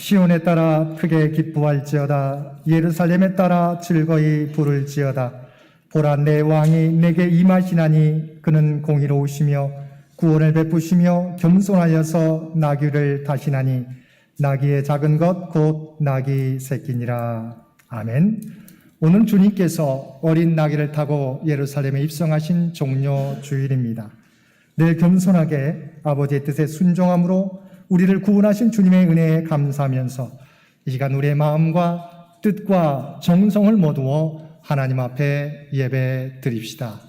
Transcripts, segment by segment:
시온에 따라 크게 기뻐할지어다. 예루살렘에 따라 즐거이 부를지어다. 보라, 내 왕이 내게 임하시나니 그는 공의로우시며 구원을 베푸시며 겸손하여서 나귀를 타시나니 나귀의 작은 것 곧 나귀 새끼니라. 아멘. 오늘 주님께서 어린 나귀를 타고 예루살렘에 입성하신 종려 주일입니다. 늘 겸손하게 아버지의 뜻에 순종함으로 우리를 구원하신 주님의 은혜에 감사하면서 이 시간 우리의 마음과 뜻과 정성을 모두어 하나님 앞에 예배 드립시다.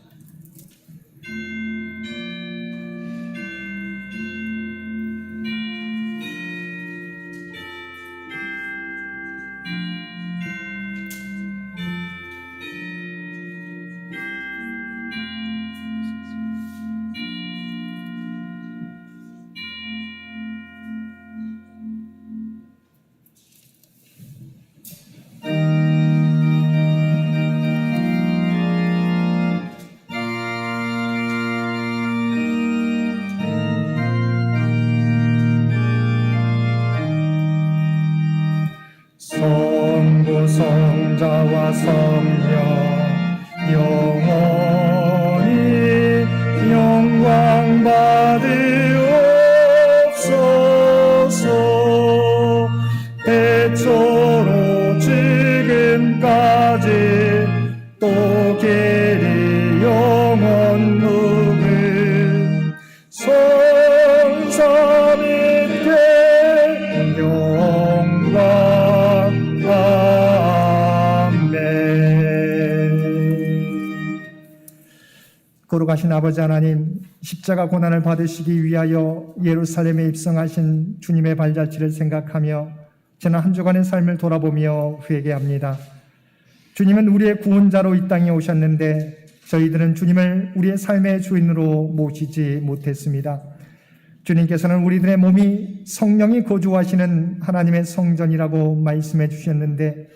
성부 성자와 성령 영원히 영광 받으옵소서. 태초로 지금까지 또 길이 영원 무근 성삼위께 영광. 아멘. 거룩하신 아버지 하나님, 십자가 고난을 받으시기 위하여 예루살렘에 입성하신 주님의 발자취를 생각하며 지난 한 주간의 삶을 돌아보며 회개합니다. 주님은 우리의 구원자로 이 땅에 오셨는데 저희들은 주님을 우리의 삶의 주인으로 모시지 못했습니다. 주님께서는 우리들의 몸이 성령이 거주하시는 하나님의 성전이라고 말씀해 주셨는데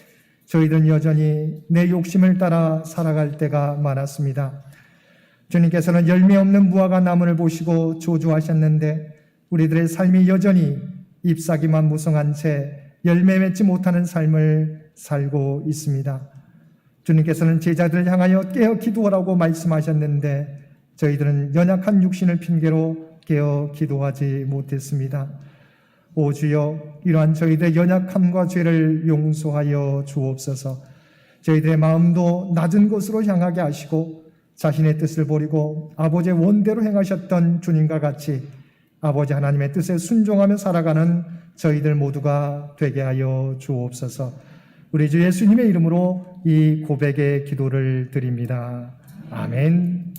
저희들은 여전히 내 욕심을 따라 살아갈 때가 많았습니다. 주님께서는 열매 없는 무화과 나무를 보시고 저주하셨는데 우리들의 삶이 여전히 잎사귀만 무성한 채 열매 맺지 못하는 삶을 살고 있습니다. 주님께서는 제자들을 향하여 깨어 기도하라고 말씀하셨는데 저희들은 연약한 육신을 핑계로 깨어 기도하지 못했습니다. 오 주여, 이러한 저희들의 연약함과 죄를 용서하여 주옵소서. 저희들의 마음도 낮은 곳으로 향하게 하시고 자신의 뜻을 버리고 아버지의 원대로 행하셨던 주님과 같이 아버지 하나님의 뜻에 순종하며 살아가는 저희들 모두가 되게 하여 주옵소서. 우리 주 예수님의 이름으로 이 고백의 기도를 드립니다. 아멘.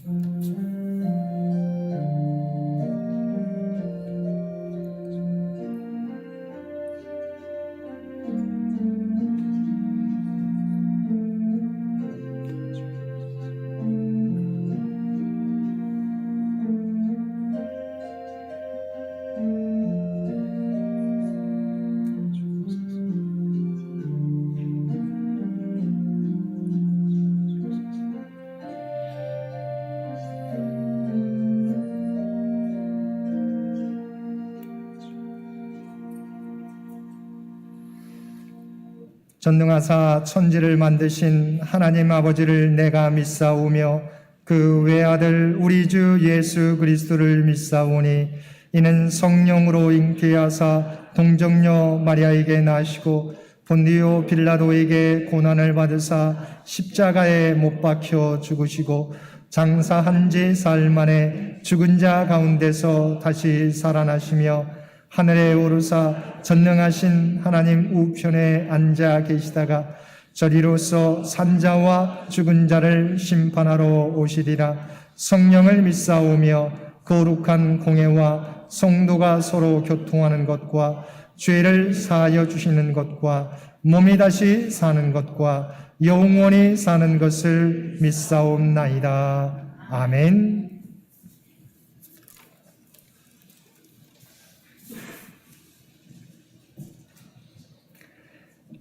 전능하사 천지를 만드신 하나님 아버지를 내가 믿사오며 그 외아들 우리 주 예수 그리스도를 믿사오니 이는 성령으로 잉태하사 동정녀 마리아에게 나시고 본디오 빌라도에게 고난을 받으사 십자가에 못 박혀 죽으시고 장사한 지 사흘 만에 죽은 자 가운데서 다시 살아나시며 하늘에 오르사 전능하신 하나님 우편에 앉아 계시다가 저리로서 산자와 죽은 자를 심판하러 오시리라. 성령을 믿사오며 거룩한 공회와 성도가 서로 교통하는 것과 죄를 사하여 주시는 것과 몸이 다시 사는 것과 영원히 사는 것을 믿사옵나이다. 아멘.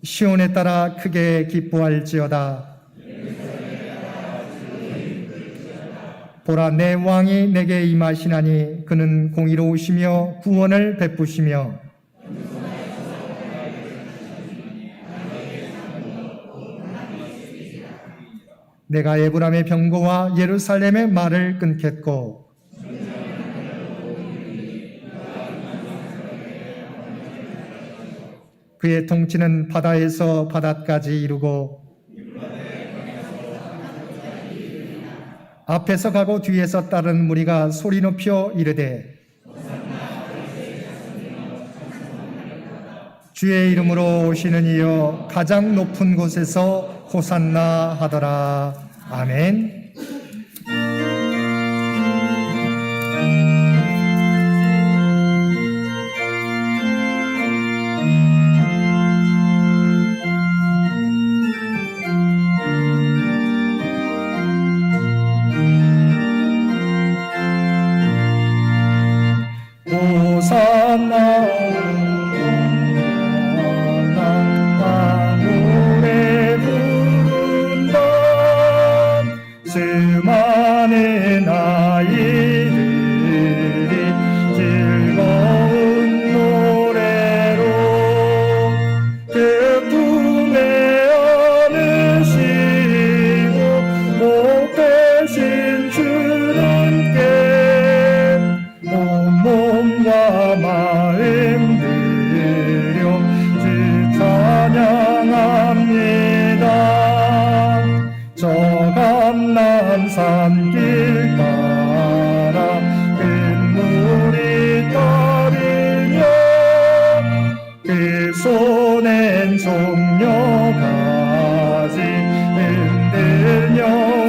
시온에 따라 크게 기뻐할지어다. 보라, 내 왕이 내게 임하시나니 그는 공의로우시며 구원을 베푸시며 내가 에브람의 병거와 예루살렘의 말을 끊겠고 그의 통치는 바다에서 바다까지 이루고 앞에서 가고 뒤에서 따른 무리가 소리 높여 이르되 주의 이름으로 오시는 이여 가장 높은 곳에서 호산나 하더라. 아멘. 호산나 수많은 아이들이 즐거운 노래로 그 품에 안으시고 목 대신 주님께 온 몸과 마음 들여 주 찬양합니다. 저 감람산 길 따라 큰 물이 따르며 그 손엔 송려가지 흔들며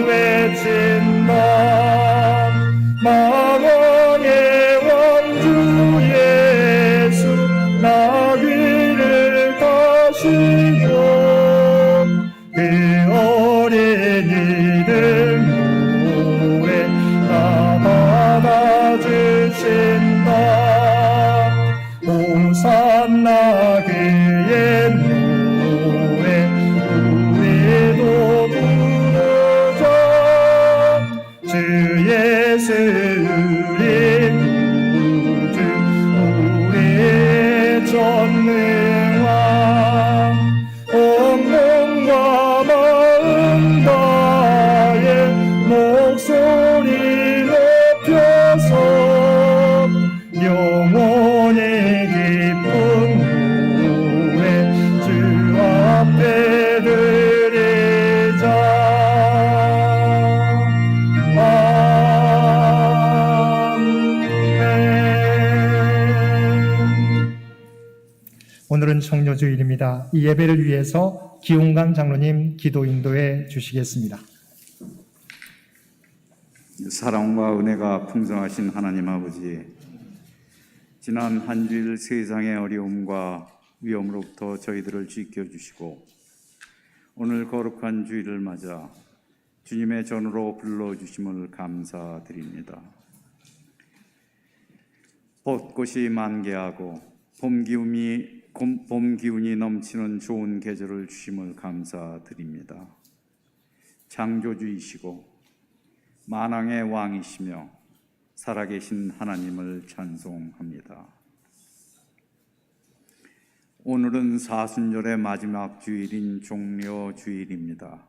외친다. 만왕의 왕주 예수 나귀를 타시고 그 어린이들 노래 다 받아주신다. 호산나 그의 노래 우리도 부르자. 주 예수 우리 구주 우리의 전능왕 온 몸과 마음 다해 목소리 높여서 영원히 기쁜 노래 주 앞에 드리자. 아멘. 오늘은 성료주일입니다. 이 예배를 위해서 기용강 장로님 기도 인도해 주시겠습니다. 사랑과 은혜가 풍성하신 하나님 아버지, 지난 한 주일 세상의 어려움과 위험으로부터 저희들을 지켜주시고 오늘 거룩한 주일을 맞아 주님의 전으로 불러주심을 감사드립니다. 벚꽃이 만개하고 봄 기운이 넘치는 좋은 계절을 주심을 감사드립니다. 창조주이시고 만왕의 왕이시며 살아계신 하나님을 찬송합니다. 오늘은 사순절의 마지막 주일인 종려주일입니다.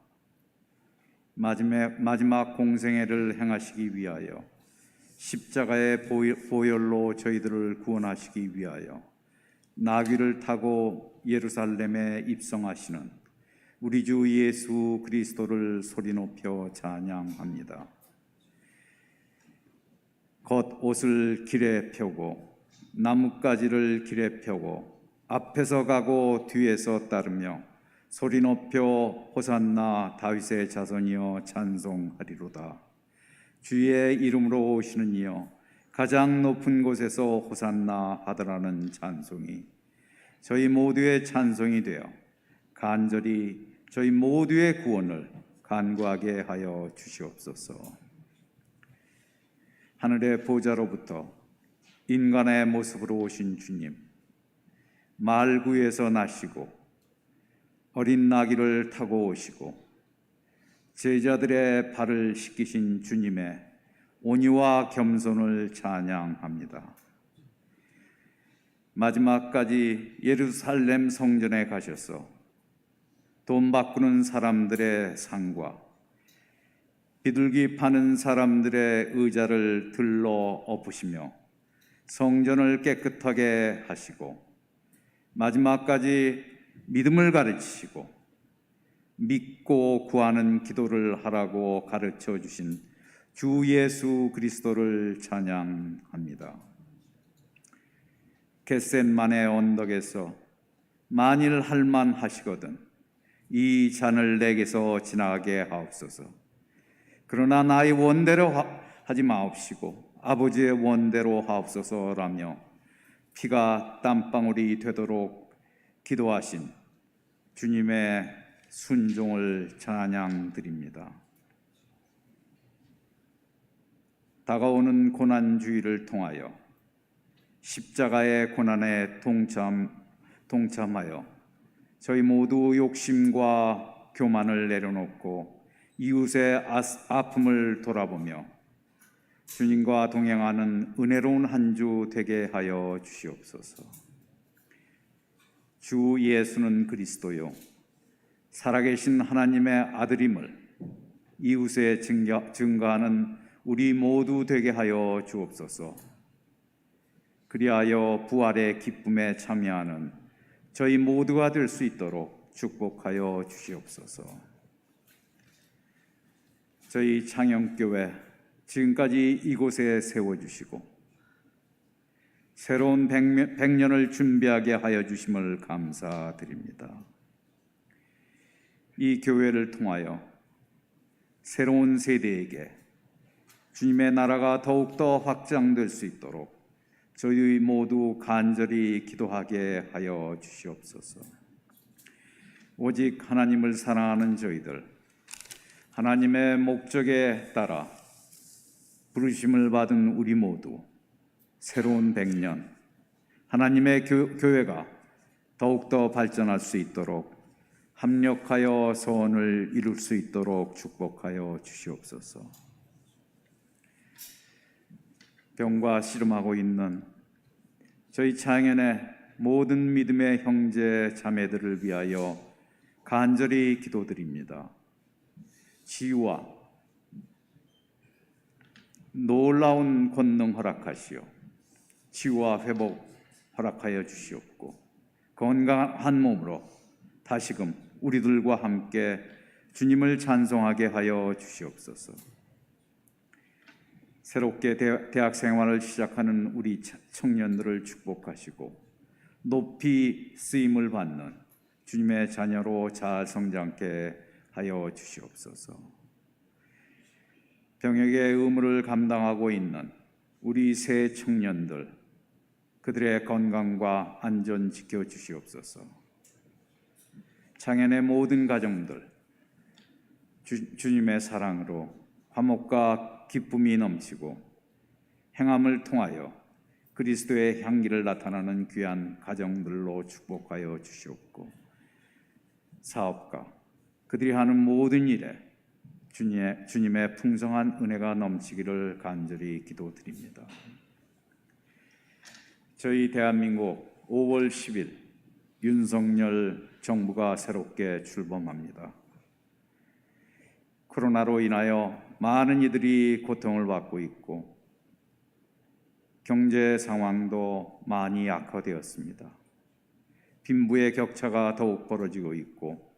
마지막 공생애를 행하시기 위하여 십자가의 보혈로 저희들을 구원하시기 위하여 나귀를 타고 예루살렘에 입성하시는 우리 주 예수 그리스도를 소리 높여 찬양합니다. 겉옷을 길에 펴고 나뭇가지를 길에 펴고 앞에서 가고 뒤에서 따르며 소리 높여 호산나 다윗의 자손이여 찬송하리로다. 주의 이름으로 오시는 이여 가장 높은 곳에서 호산나 하더라는 찬송이 저희 모두의 찬송이 되어 간절히 저희 모두의 구원을 간구하게 하여 주시옵소서. 하늘의 보좌로부터 인간의 모습으로 오신 주님, 말구에서 나시고 어린 나귀를 타고 오시고 제자들의 발을 씻기신 주님의 온유와 겸손을 찬양합니다. 마지막까지 예루살렘 성전에 가셔서 돈 바꾸는 사람들의 상과 비둘기 파는 사람들의 의자를 들러 엎으시며 성전을 깨끗하게 하시고 마지막까지 믿음을 가르치시고 믿고 구하는 기도를 하라고 가르쳐 주신 주 예수 그리스도를 찬양합니다. 겟셋만의 언덕에서 만일 할만하시거든 이 잔을 내게서 지나가게 하옵소서. 그러나 나의 원대로 하지 마옵시고 아버지의 원대로 하옵소서라며 피가 땀방울이 되도록 기도하신 주님의 순종을 찬양드립니다. 다가오는 고난주의를 통하여 십자가의 고난에 동참하여 저희 모두 욕심과 교만을 내려놓고 이웃의 아픔을 돌아보며 주님과 동행하는 은혜로운 한 주 되게 하여 주시옵소서. 주 예수는 그리스도요 살아계신 하나님의 아들임을 이웃에 증거하는 우리 모두 되게 하여 주옵소서. 그리하여 부활의 기쁨에 참여하는 저희 모두가 될 수 있도록 축복하여 주시옵소서. 저희 창영교회 지금까지 이곳에 세워주시고 새로운 100년을 준비하게 하여 주심을 감사드립니다. 이 교회를 통하여 새로운 세대에게 주님의 나라가 더욱더 확장될 수 있도록 저희 모두 간절히 기도하게 하여 주시옵소서. 오직 하나님을 사랑하는 저희들, 하나님의 목적에 따라 부르심을 받은 우리 모두 새로운 100년 하나님의 교회가 더욱더 발전할 수 있도록 합력하여 소원을 이룰 수 있도록 축복하여 주시옵소서. 병과 씨름하고 있는 저희 창현의 모든 믿음의 형제 자매들을 위하여 간절히 기도드립니다. 치유와 놀라운 권능 허락하시오. 치유와 회복 허락하여 주시옵고 건강한 몸으로 다시금 우리들과 함께 주님을 찬송하게 하여 주시옵소서. 새롭게 대학 생활을 시작하는 우리 청년들을 축복하시고 높이 쓰임을 받는 주님의 자녀로 잘 성장케 하여 주시옵소서. 병역의 의무를 감당하고 있는 우리 새 청년들, 그들의 건강과 안전 지켜주시옵소서. 창현의 모든 가정들, 주님의 사랑으로 화목과 기쁨이 넘치고 행함을 통하여 그리스도의 향기를 나타나는 귀한 가정들로 축복하여 주시옵고 사업가, 그들이 하는 모든 일에 주님의 풍성한 은혜가 넘치기를 간절히 기도드립니다. 저희 대한민국 5월 10일 윤석열 정부가 새롭게 출범합니다. 코로나로 인하여 많은 이들이 고통을 받고 있고 경제 상황도 많이 악화되었습니다. 빈부의 격차가 더욱 벌어지고 있고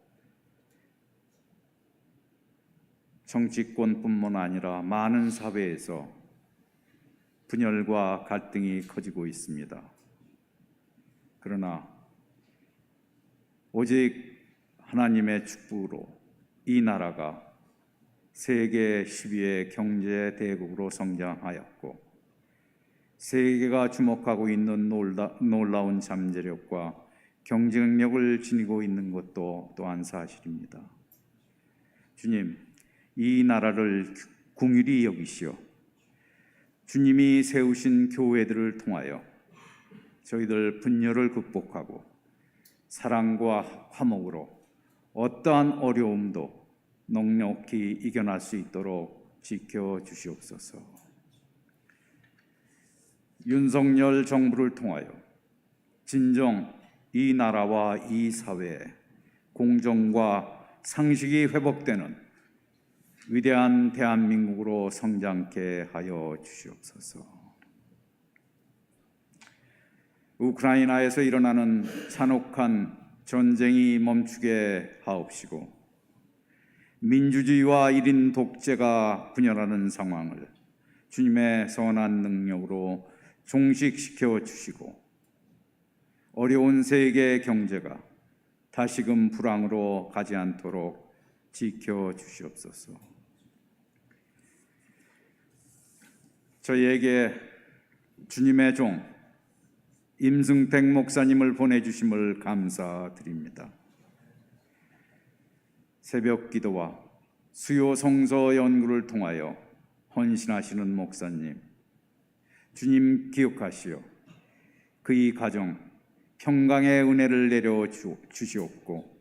정치권뿐만 아니라 많은 사회에서 분열과 갈등이 커지고 있습니다. 그러나 오직 하나님의 축복으로 이 나라가 세계 10위의 경제 대국으로 성장하였고 세계가 주목하고 있는 놀라운 잠재력과 경쟁력을 지니고 있는 것도 또한 사실입니다. 주님, 이 나라를 긍휼히 여기시어 주님이 세우신 교회들을 통하여 저희들 분열을 극복하고 사랑과 화목으로 어떠한 어려움도 넉넉히 이겨낼 수 있도록 지켜주시옵소서. 윤석열 정부를 통하여 진정 이 나라와 이 사회에 공정과 상식이 회복되는 위대한 대한민국으로 성장케 하여 주시옵소서. 우크라이나에서 일어나는 잔혹한 전쟁이 멈추게 하옵시고 민주주의와 1인 독재가 분열하는 상황을 주님의 선한 능력으로 종식시켜 주시고 어려운 세계 경제가 다시금 불황으로 가지 않도록 지켜 주시옵소서. 저희에게 주님의 종 임승택 목사님을 보내주심을 감사드립니다. 새벽 기도와 수요 성서 연구를 통하여 헌신하시는 목사님, 주님 기억하시어 그의 가정 평강의 은혜를 내려 주시옵고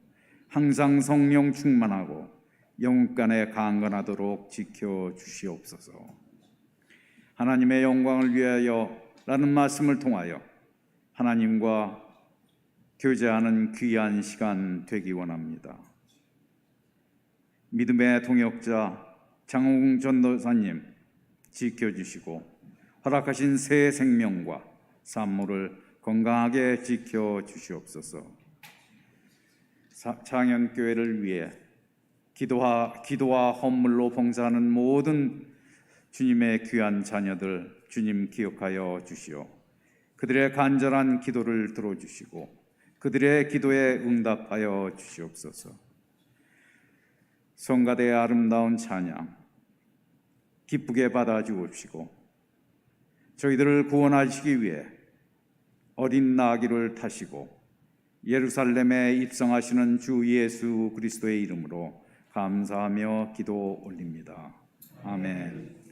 항상 성령 충만하고 영육간에 강건하도록 지켜 주시옵소서. 하나님의 영광을 위하여 라는 말씀을 통하여 하나님과 교제하는 귀한 시간 되기 원합니다. 믿음의 동역자 장홍 전도사님 지켜주시고 허락하신 새 생명과 산모를 건강하게 지켜주시옵소서. 창현교회를 위해 기도와 헌물로 봉사하는 모든 주님의 귀한 자녀들 주님 기억하여 주시오. 그들의 간절한 기도를 들어주시고 그들의 기도에 응답하여 주시옵소서. 성가대의 아름다운 찬양 기쁘게 받아주옵시고 저희들을 구원하시기 위해 어린 나귀를 타시고 예루살렘에 입성하시는 주 예수 그리스도의 이름으로 감사하며 기도 올립니다. 아멘.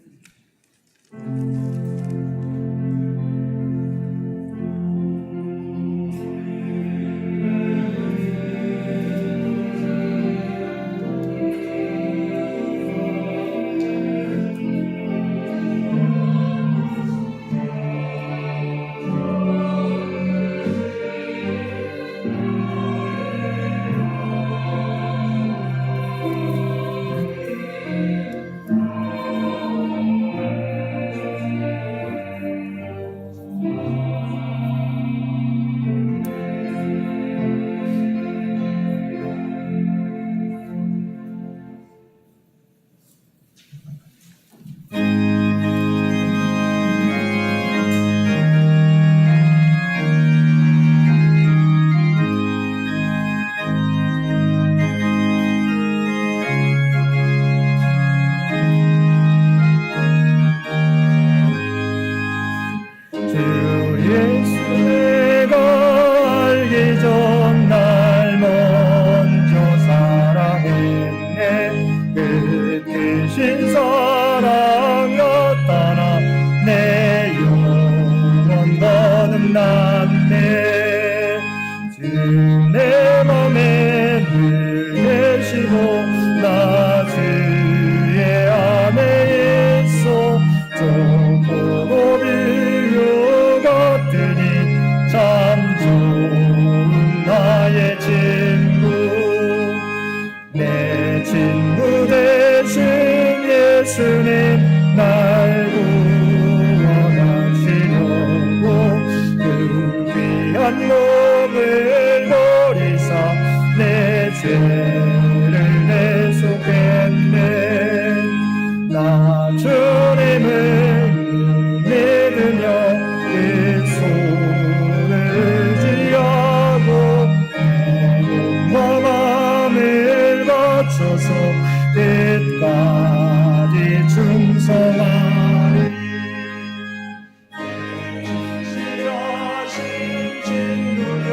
예수님 날 구원하시려고 그 귀한 몸을 버리사 내 죄를 대속했네. 나 주님을 믿으며 그 손을 의지하고 내 몸과 마음을 바쳐서 끝까지 충성하리. 신실하신 진노여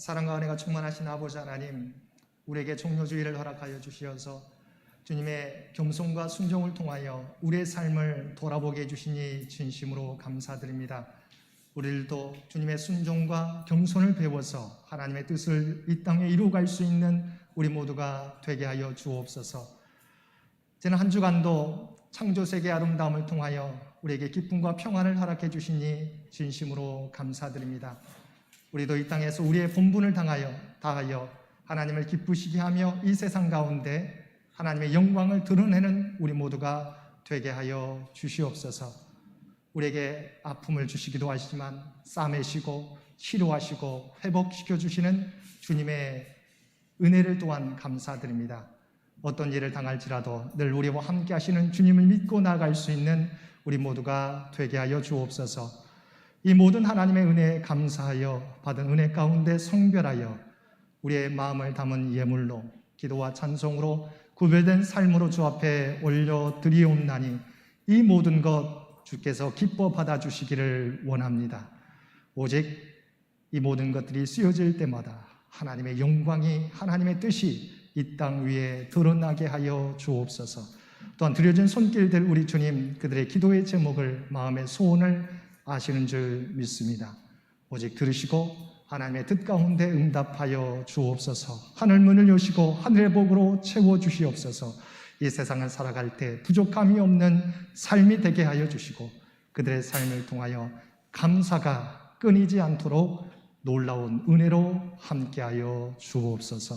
사랑과 은혜가 충만하신 아버지 하나님, 우리에게 종료주의를 허락하여 주시어서 주님의 겸손과 순종을 통하여 우리의 삶을 돌아보게 해주시니 진심으로 감사드립니다. 우리들도 주님의 순종과 겸손을 배워서 하나님의 뜻을 이 땅에 이루어갈 수 있는 우리 모두가 되게 하여 주옵소서. 지난 한 주간도 창조세계의 아름다움을 통하여 우리에게 기쁨과 평안을 허락해 주시니 진심으로 감사드립니다. 우리도 이 땅에서 우리의 본분을 다하여 하나님을 기쁘시게 하며 이 세상 가운데 하나님의 영광을 드러내는 우리 모두가 되게 하여 주시옵소서. 우리에게 아픔을 주시기도 하시지만 싸매시고 치료하시고 회복시켜 주시는 주님의 은혜를 또한 감사드립니다. 어떤 일을 당할지라도 늘 우리와 함께 하시는 주님을 믿고 나아갈 수 있는 우리 모두가 되게 하여 주옵소서. 이 모든 하나님의 은혜에 감사하여 받은 은혜 가운데 성별하여 우리의 마음을 담은 예물로 기도와 찬송으로 구별된 삶으로 주 앞에 올려드리옵나니 이 모든 것 주께서 기뻐 받아주시기를 원합니다. 오직 이 모든 것들이 쓰여질 때마다 하나님의 영광이, 하나님의 뜻이 이 땅 위에 드러나게 하여 주옵소서. 또한 드려진 손길들 우리 주님 그들의 기도의 제목을, 마음의 소원을 아시는 줄 믿습니다. 오직 들으시고 하나님의 뜻 가운데 응답하여 주옵소서. 하늘 문을 여시고 하늘의 복으로 채워주시옵소서. 이 세상을 살아갈 때 부족함이 없는 삶이 되게 하여 주시고 그들의 삶을 통하여 감사가 끊이지 않도록 놀라운 은혜로 함께하여 주옵소서.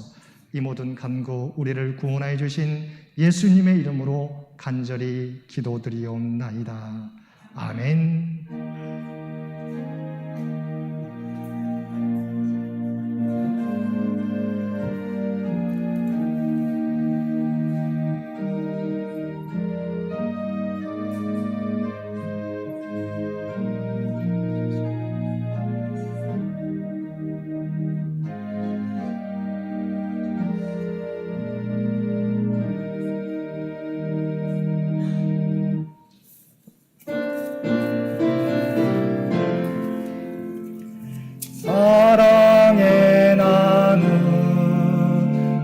이 모든 간구 우리를 구원하여 주신 예수님의 이름으로 간절히 기도드리옵나이다. 아멘. 사랑의 나눔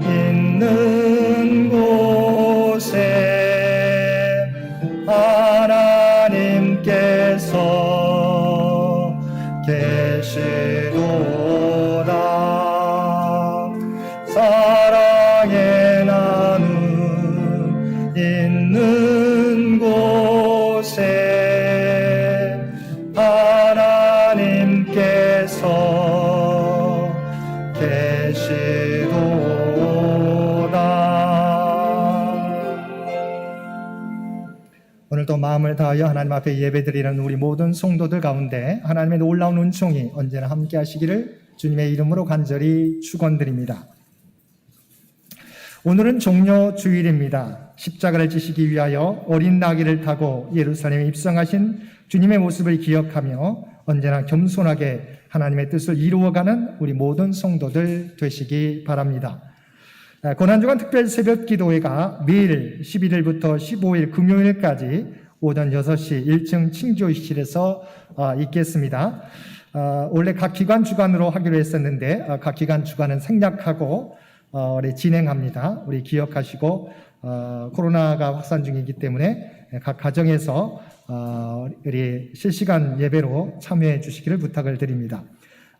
있는 곳에 하나님께서 계시도다. 사랑의 나눔 있는 곳에 하나님께서 오늘도 마음을 다하여 하나님 앞에 예배드리는 우리 모든 성도들 가운데 하나님의 놀라운 은총이 언제나 함께 하시기를 주님의 이름으로 간절히 축원드립니다. 오늘은 종려 주일입니다. 십자가를 지시기 위하여 어린 나귀를 타고 예루살렘에 입성하신 주님의 모습을 기억하며 언제나 겸손하게 하나님의 뜻을 이루어가는 우리 모든 성도들 되시기 바랍니다. 고난주간 특별 새벽 기도회가 매일 11일부터 15일 금요일까지 오전 6시 1층 칭조실에서 있겠습니다. 원래 각 기관 주간으로 하기로 했었는데 각 기관 주간은 생략하고 우리 진행합니다. 우리 기억하시고 코로나가 확산 중이기 때문에 각 가정에서 우리 실시간 예배로 참여해 주시기를 부탁을 드립니다.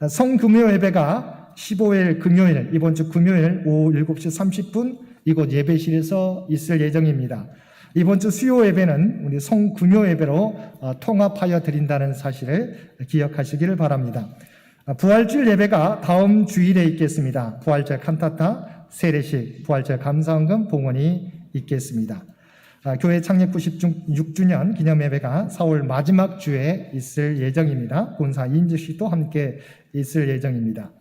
성금요 예배가 15일 금요일, 이번 주 금요일 오후 7시 30분 이곳 예배실에서 있을 예정입니다. 이번 주 수요 예배는 우리 성금요 예배로 통합하여 드린다는 사실을 기억하시기를 바랍니다. 부활주일 예배가 다음 주일에 있겠습니다. 부활절 칸타타, 세례식, 부활절 감사헌금 봉헌이 있겠습니다. 교회 창립 96주년 기념 예배가 4월 마지막 주에 있을 예정입니다. 본사 인지씨도 함께 있을 예정입니다.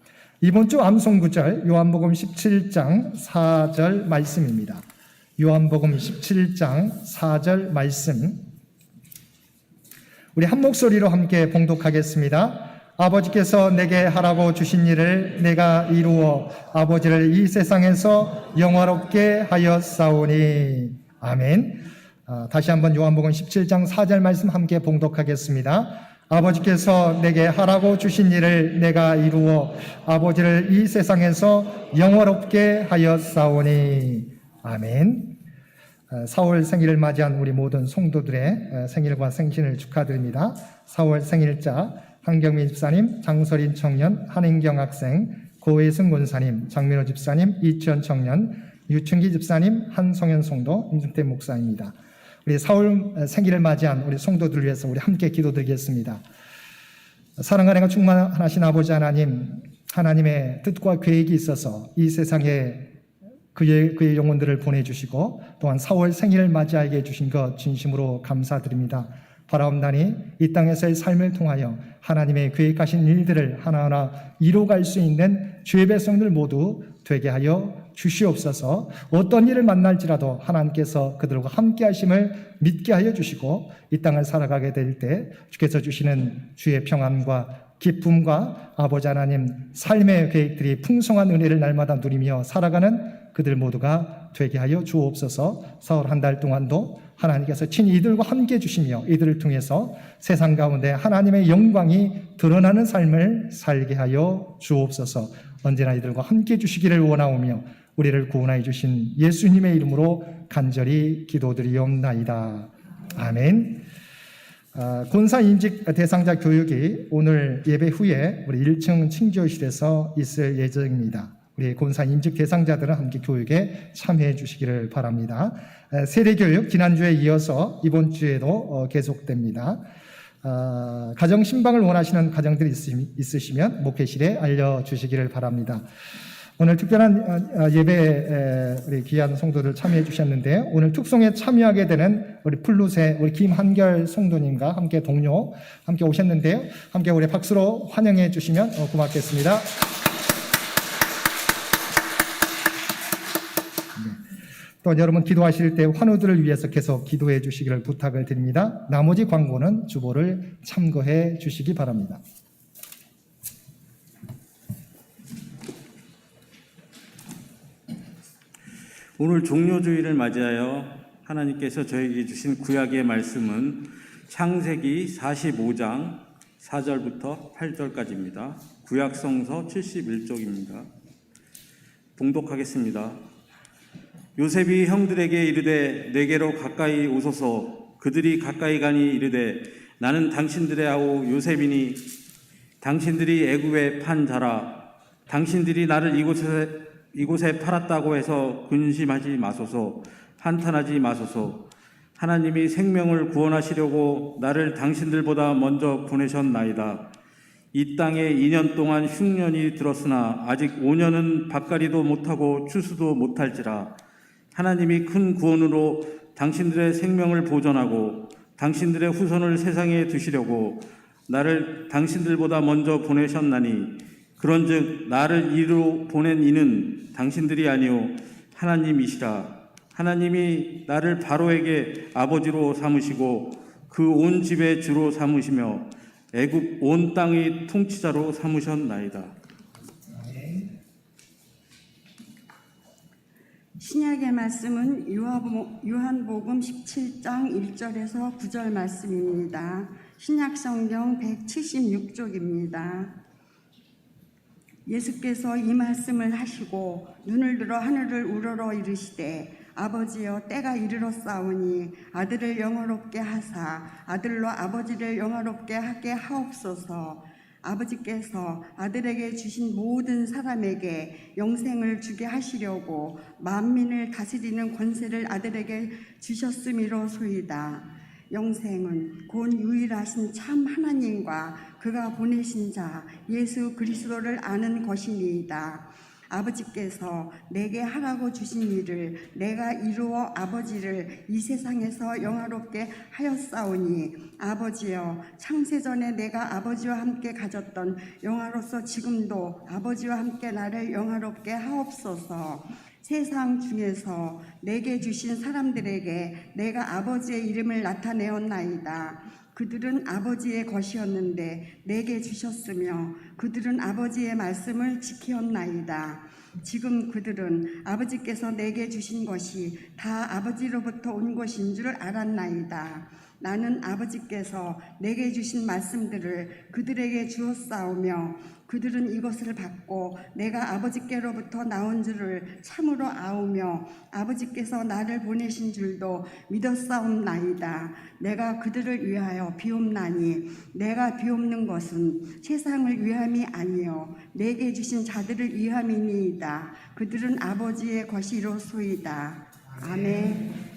이번 주 암송구절 요한복음 17장 4절 말씀입니다. 요한복음 17장 4절 말씀 우리 한 목소리로 함께 봉독하겠습니다. 아버지께서 내게 하라고 주신 일을 내가 이루어 아버지를 이 세상에서 영화롭게 하였사오니 아멘. 다시 한번 요한복음 17장 4절 말씀 함께 봉독하겠습니다. 아버지께서 내게 하라고 주신 일을 내가 이루어 아버지를 이 세상에서 영화롭게 하였사오니. 아멘. 4월 생일을 맞이한 우리 모든 성도들의 생일과 생신을 축하드립니다. 4월 생일자 한경민 집사님, 장설인 청년, 한인경 학생, 고혜승 권사님, 장민호 집사님, 이치현 청년, 유춘기 집사님, 한성현 성도, 임승태 목사입니다. 우리 4월 생일을 맞이한 우리 성도들을 위해서 우리 함께 기도드리겠습니다. 사랑하는 충만하신 아버지 하나님, 하나님의 뜻과 계획이 있어서 이 세상에 그의 영혼들을 보내주시고 또한 4월 생일을 맞이하게 해주신 것 진심으로 감사드립니다. 바라옵나니 이 땅에서의 삶을 통하여 하나님의 계획하신 일들을 하나하나 이루어갈 수 있는 주의 백성들 모두 되게 하여 주시옵소서. 어떤 일을 만날지라도 하나님께서 그들과 함께 하심을 믿게 하여 주시고 이 땅을 살아가게 될 때 주께서 주시는 주의 평안과 기쁨과 아버지 하나님 삶의 계획들이 풍성한 은혜를 날마다 누리며 살아가는 그들 모두가 되게 하여 주옵소서. 4월 한 달 동안도 하나님께서 친히 이들과 함께 해주시며 이들을 통해서 세상 가운데 하나님의 영광이 드러나는 삶을 살게 하여 주옵소서. 언제나 이들과 함께 해주시기를 원하오며 우리를 구원하여 주신 예수님의 이름으로 간절히 기도드리옵나이다. 아멘. 권사 인직 대상자 교육이 오늘 예배 후에 우리 1층 칭조실에서 있을 예정입니다. 우리 권사 인직 대상자들은 함께 교육에 참여해 주시기를 바랍니다. 세례교육 지난주에 이어서 이번 주에도 계속됩니다. 가정 신방을 원하시는 가정들이 있으시면 목회실에 알려주시기를 바랍니다. 오늘 특별한 예배에 우리 귀한 성도들 참여해 주셨는데 오늘 특송에 참여하게 되는 우리 플룻의 우리 김한결 성도님과 함께 동료 함께 오셨는데요. 함께 우리 박수로 환영해 주시면 고맙겠습니다. 또 여러분 기도하실 때 환우들을 위해서 계속 기도해 주시기를 부탁을 드립니다. 나머지 광고는 주보를 참고해 주시기 바랍니다. 오늘 종료주일을 맞이하여 하나님께서 저에게 주신 구약의 말씀은 창세기 45장 4절부터 8절까지입니다. 구약성서 71쪽입니다. 봉독하겠습니다. 요셉이 형들에게 이르되 내게로 가까이 오소서. 그들이 가까이 가니 이르되 나는 당신들의 아우 요셉이니 당신들이 애굽에 판 자라. 당신들이 나를 이곳에 팔았다고 해서 근심하지 마소서. 한탄하지 마소서. 하나님이 생명을 구원하시려고 나를 당신들보다 먼저 보내셨나이다. 이 땅에 2년 동안 흉년이 들었으나 아직 5년은 밭갈이도 못하고 추수도 못할지라. 하나님이 큰 구원으로 당신들의 생명을 보존하고 당신들의 후손을 세상에 두시려고 나를 당신들보다 먼저 보내셨나니 그런즉 나를 이로 보낸 이는 당신들이 아니요 하나님이시라. 하나님이 나를 바로에게 아버지로 삼으시고 그 온 집의 주로 삼으시며 애굽 온 땅의 통치자로 삼으셨나이다. 신약의 말씀은 요한복음 17장 1절에서 9절 말씀입니다. 신약성경 176쪽입니다. 예수께서 이 말씀을 하시고 눈을 들어 하늘을 우러러 이르시되 아버지여 때가 이르렀사오니 아들을 영화롭게 하사 아들로 아버지를 영화롭게 하게 하옵소서. 아버지께서 아들에게 주신 모든 사람에게 영생을 주게 하시려고 만민을 다스리는 권세를 아들에게 주셨음이로소이다. 영생은 곧 유일하신 참 하나님과 그가 보내신 자 예수 그리스도를 아는 것이니이다. 아버지께서 내게 하라고 주신 일을 내가 이루어 아버지를 이 세상에서 영화롭게 하였사오니 아버지여 창세전에 내가 아버지와 함께 가졌던 영화로서 지금도 아버지와 함께 나를 영화롭게 하옵소서. 세상 중에서 내게 주신 사람들에게 내가 아버지의 이름을 나타내었나이다. 그들은 아버지의 것이었는데 내게 주셨으며 그들은 아버지의 말씀을 지키었나이다. 지금 그들은 아버지께서 내게 주신 것이 다 아버지로부터 온 것인 줄 알았나이다. 나는 아버지께서 내게 주신 말씀들을 그들에게 주었사오며 그들은 이것을 받고 내가 아버지께로부터 나온 줄을 참으로 아오며 아버지께서 나를 보내신 줄도 믿었사옵나이다. 내가 그들을 위하여 비옵나니 내가 비옵는 것은 세상을 위함이 아니요 내게 주신 자들을 위함이니이다. 그들은 아버지의 것이로소이다. 아멘.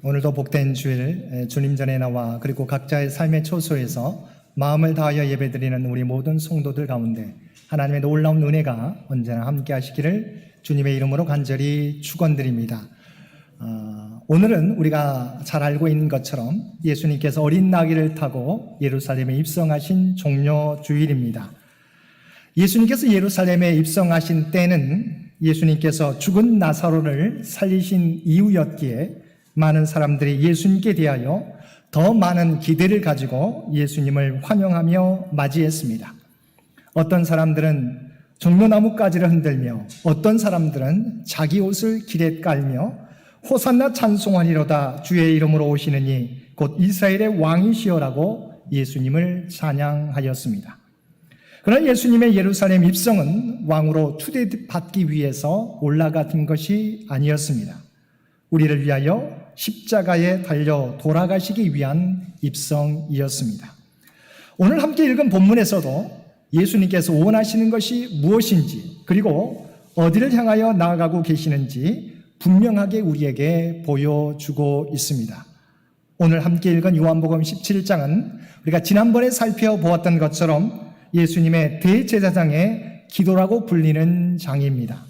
오늘도 복된 주일 주님 전에 나와 그리고 각자의 삶의 초소에서 마음을 다하여 예배드리는 우리 모든 성도들 가운데 하나님의 놀라운 은혜가 언제나 함께 하시기를 주님의 이름으로 간절히 축원드립니다. 오늘은 우리가 잘 알고 있는 것처럼 예수님께서 어린 나귀를 타고 예루살렘에 입성하신 종려 주일입니다. 예수님께서 예루살렘에 입성하신 때는 예수님께서 죽은 나사로를 살리신 이후였기에 많은 사람들이 예수님께 대하여 더 많은 기대를 가지고 예수님을 환영하며 맞이했습니다. 어떤 사람들은 종려나무가지를 흔들며 어떤 사람들은 자기 옷을 길에 깔며 호산나 찬송하리로다 주의 이름으로 오시느니 곧 이스라엘의 왕이시여라고 예수님을 찬양하였습니다. 그러나 예수님의 예루살렘 입성은 왕으로 추대받기 위해서 올라가신 것이 아니었습니다. 우리를 위하여 십자가에 달려 돌아가시기 위한 입성이었습니다. 오늘 함께 읽은 본문에서도 예수님께서 원하시는 것이 무엇인지 그리고 어디를 향하여 나아가고 계시는지 분명하게 우리에게 보여주고 있습니다. 오늘 함께 읽은 요한복음 17장은 우리가 지난번에 살펴보았던 것처럼 예수님의 대제사장의 기도라고 불리는 장입니다.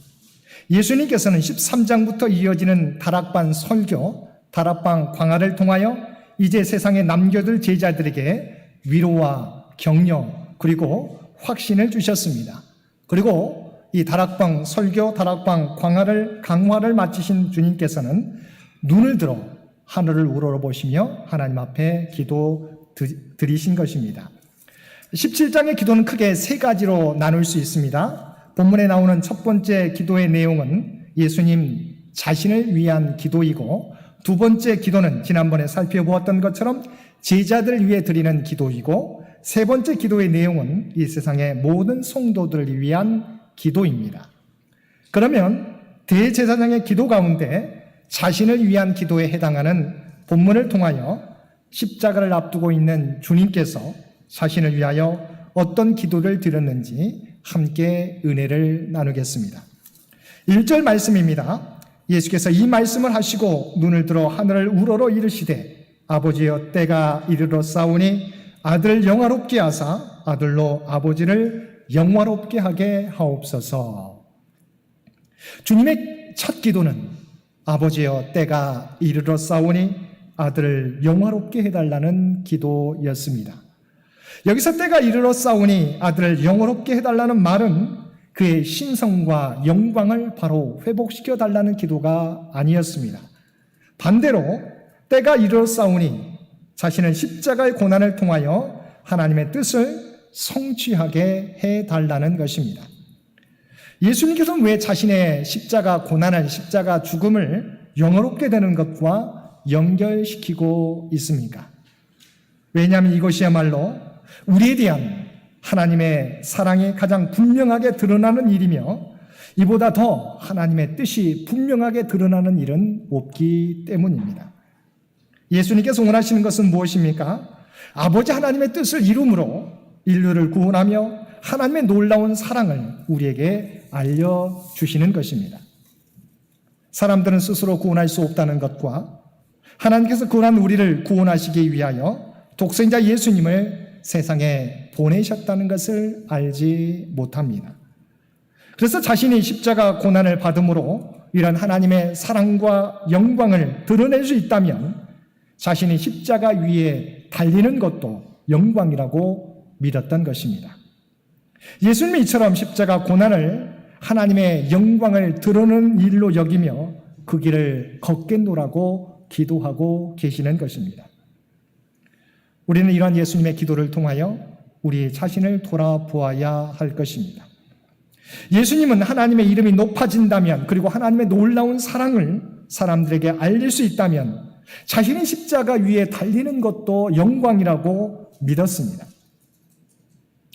예수님께서는 13장부터 이어지는 다락방 설교, 다락방 광화를 통하여 이제 세상에 남겨둘 제자들에게 위로와 격려 그리고 확신을 주셨습니다. 그리고 이 다락방 설교, 다락방 강화를 마치신 주님께서는 눈을 들어 하늘을 우러러보시며 하나님 앞에 기도 드리신 것입니다. 17장의 기도는 크게 세 가지로 나눌 수 있습니다. 본문에 나오는 첫 번째 기도의 내용은 예수님 자신을 위한 기도이고 두 번째 기도는 지난번에 살펴보았던 것처럼 제자들을 위해 드리는 기도이고 세 번째 기도의 내용은 이 세상의 모든 성도들을 위한 기도입니다. 그러면 대제사장의 기도 가운데 자신을 위한 기도에 해당하는 본문을 통하여 십자가를 앞두고 있는 주님께서 자신을 위하여 어떤 기도를 드렸는지 함께 은혜를 나누겠습니다. 1절 말씀입니다. 예수께서 이 말씀을 하시고 눈을 들어 하늘을 우러러 이르시되 아버지여 때가 이르렀사오니 아들을 영화롭게 하사 아들로 아버지를 영화롭게 하게 하옵소서. 주님의 첫 기도는 아버지여 때가 이르렀사오니 아들을 영화롭게 해달라는 기도였습니다. 여기서 때가 이르렀사오니 아들을 영화롭게 해달라는 말은 그의 신성과 영광을 바로 회복시켜 달라는 기도가 아니었습니다. 반대로 때가 이르렀사오니 자신은 십자가의 고난을 통하여 하나님의 뜻을 성취하게 해달라는 것입니다. 예수님께서는 왜 자신의 십자가 고난을, 십자가 죽음을 영화롭게 되는 것과 연결시키고 있습니까? 왜냐하면 이것이야말로 우리에 대한 하나님의 사랑이 가장 분명하게 드러나는 일이며 이보다 더 하나님의 뜻이 분명하게 드러나는 일은 없기 때문입니다. 예수님께서 원하시는 것은 무엇입니까? 아버지 하나님의 뜻을 이룸으로 인류를 구원하며 하나님의 놀라운 사랑을 우리에게 알려주시는 것입니다. 사람들은 스스로 구원할 수 없다는 것과 하나님께서 그러한 우리를 구원하시기 위하여 독생자 예수님을 세상에 보내셨다는 것을 알지 못합니다. 그래서 자신이 십자가 고난을 받음으로 이런 하나님의 사랑과 영광을 드러낼 수 있다면 자신이 십자가 위에 달리는 것도 영광이라고 믿었던 것입니다. 예수님이 이처럼 십자가 고난을 하나님의 영광을 드러내는 일로 여기며 그 길을 걷겠노라고 기도하고 계시는 것입니다. 우리는 이러한 예수님의 기도를 통하여 우리 자신을 돌아보아야 할 것입니다. 예수님은 하나님의 이름이 높아진다면 그리고 하나님의 놀라운 사랑을 사람들에게 알릴 수 있다면 자신이 십자가 위에 달리는 것도 영광이라고 믿었습니다.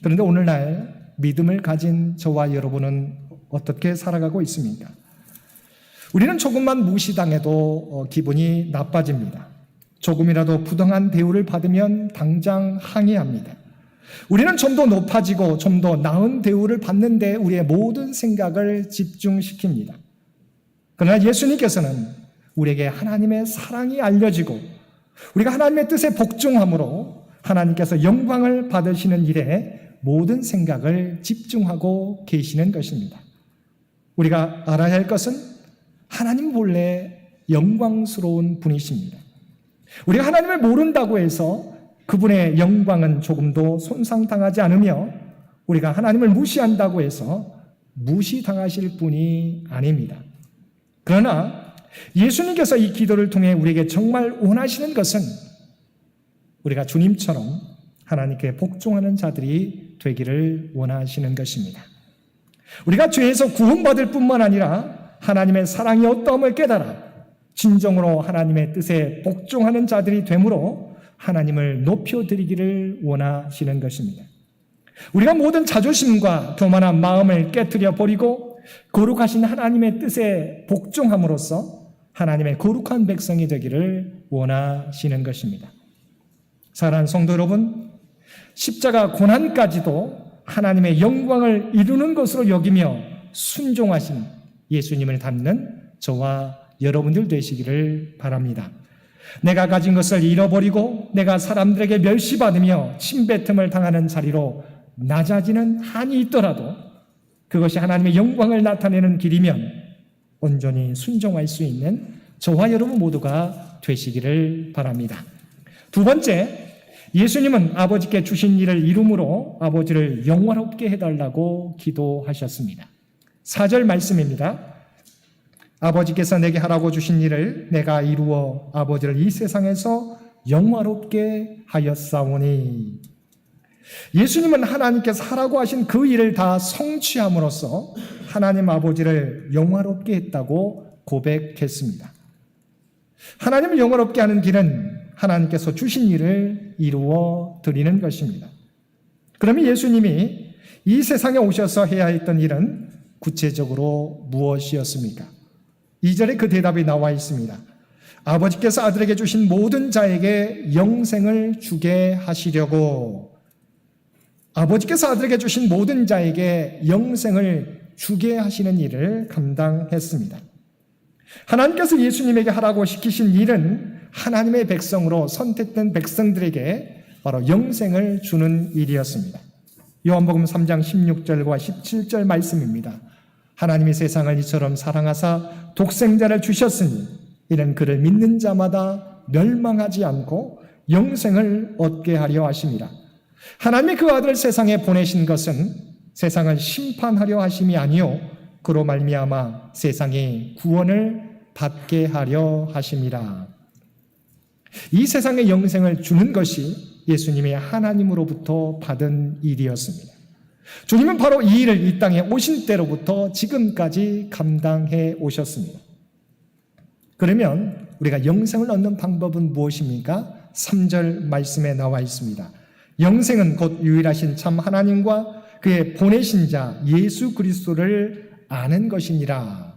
그런데 오늘날 믿음을 가진 저와 여러분은 어떻게 살아가고 있습니까? 우리는 조금만 무시당해도 기분이 나빠집니다. 조금이라도 부당한 대우를 받으면 당장 항의합니다. 우리는 좀 더 높아지고 좀 더 나은 대우를 받는데 우리의 모든 생각을 집중시킵니다. 그러나 예수님께서는 우리에게 하나님의 사랑이 알려지고 우리가 하나님의 뜻에 복종함으로 하나님께서 영광을 받으시는 일에 모든 생각을 집중하고 계시는 것입니다. 우리가 알아야 할 것은 하나님 본래 영광스러운 분이십니다. 우리가 하나님을 모른다고 해서 그분의 영광은 조금도 손상당하지 않으며 우리가 하나님을 무시한다고 해서 무시당하실 분이 아닙니다. 그러나 예수님께서 이 기도를 통해 우리에게 정말 원하시는 것은 우리가 주님처럼 하나님께 복종하는 자들이 되기를 원하시는 것입니다. 우리가 죄에서 구원받을 뿐만 아니라 하나님의 사랑이 어떠함을 깨달아 진정으로 하나님의 뜻에 복종하는 자들이 되므로 하나님을 높여드리기를 원하시는 것입니다. 우리가 모든 자존심과 교만한 마음을 깨트려 버리고 거룩하신 하나님의 뜻에 복종함으로써 하나님의 거룩한 백성이 되기를 원하시는 것입니다. 사랑하는 성도 여러분, 십자가 고난까지도 하나님의 영광을 이루는 것으로 여기며 순종하신 예수님을 닮는 저와 여러분들 되시기를 바랍니다. 내가 가진 것을 잃어버리고 내가 사람들에게 멸시받으며 침뱉음을 당하는 자리로 낮아지는 한이 있더라도 그것이 하나님의 영광을 나타내는 길이면 온전히 순종할 수 있는 저와 여러분 모두가 되시기를 바랍니다. 두 번째, 예수님은 아버지께 주신 일을 이룸으로 아버지를 영화롭게 해달라고 기도하셨습니다. 4절 말씀입니다. 아버지께서 내게 하라고 주신 일을 내가 이루어 아버지를 이 세상에서 영화롭게 하였사오니. 예수님은 하나님께서 하라고 하신 그 일을 다 성취함으로써 하나님 아버지를 영화롭게 했다고 고백했습니다. 하나님을 영화롭게 하는 길은 하나님께서 주신 일을 이루어 드리는 것입니다. 그러면 예수님이 이 세상에 오셔서 해야 했던 일은 구체적으로 무엇이었습니까? 2절에 그 대답이 나와 있습니다. 아버지께서 아들에게 주신 모든 자에게 영생을 주게 하시려고, 아버지께서 아들에게 주신 모든 자에게 영생을 주게 하시는 일을 감당했습니다. 하나님께서 예수님에게 하라고 시키신 일은 하나님의 백성으로 선택된 백성들에게 바로 영생을 주는 일이었습니다. 요한복음 3장 16절과 17절 말씀입니다. 하나님이 세상을 이처럼 사랑하사 독생자를 주셨으니 이는 그를 믿는 자마다 멸망하지 않고 영생을 얻게 하려 하심이라. 하나님이 그 아들을 세상에 보내신 것은 세상을 심판하려 하심이 아니요 그로 말미암아 세상이 구원을 받게 하려 하심이라. 이 세상에 영생을 주는 것이 예수님이 하나님으로부터 받은 일이었습니다. 주님은 바로 이 일을 이 땅에 오신 때로부터 지금까지 감당해 오셨습니다. 그러면 우리가 영생을 얻는 방법은 무엇입니까? 3절 말씀에 나와 있습니다. 영생은 곧 유일하신 참 하나님과 그의 보내신 자 예수 그리스도를 아는 것이니라.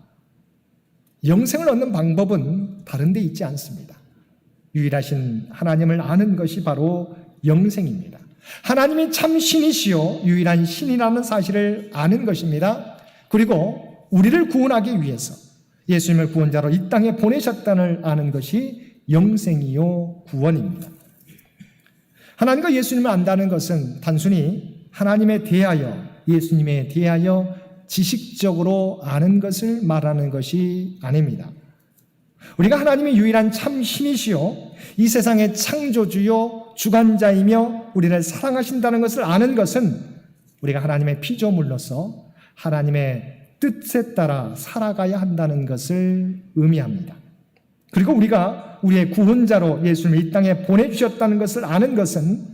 영생을 얻는 방법은 다른 데 있지 않습니다. 유일하신 하나님을 아는 것이 바로 영생입니다. 하나님이 참 신이시요 유일한 신이라는 사실을 아는 것입니다. 그리고 우리를 구원하기 위해서 예수님을 구원자로 이 땅에 보내셨다는 아는 것이 영생이요 구원입니다. 하나님과 예수님을 안다는 것은 단순히 하나님에 대하여 예수님에 대하여 지식적으로 아는 것을 말하는 것이 아닙니다. 우리가 하나님의 유일한 참 신이시요 이 세상의 창조주요 주관자이며 우리를 사랑하신다는 것을 아는 것은 우리가 하나님의 피조물로서 하나님의 뜻에 따라 살아가야 한다는 것을 의미합니다. 그리고 우리가 우리의 구원자로 예수님을 이 땅에 보내주셨다는 것을 아는 것은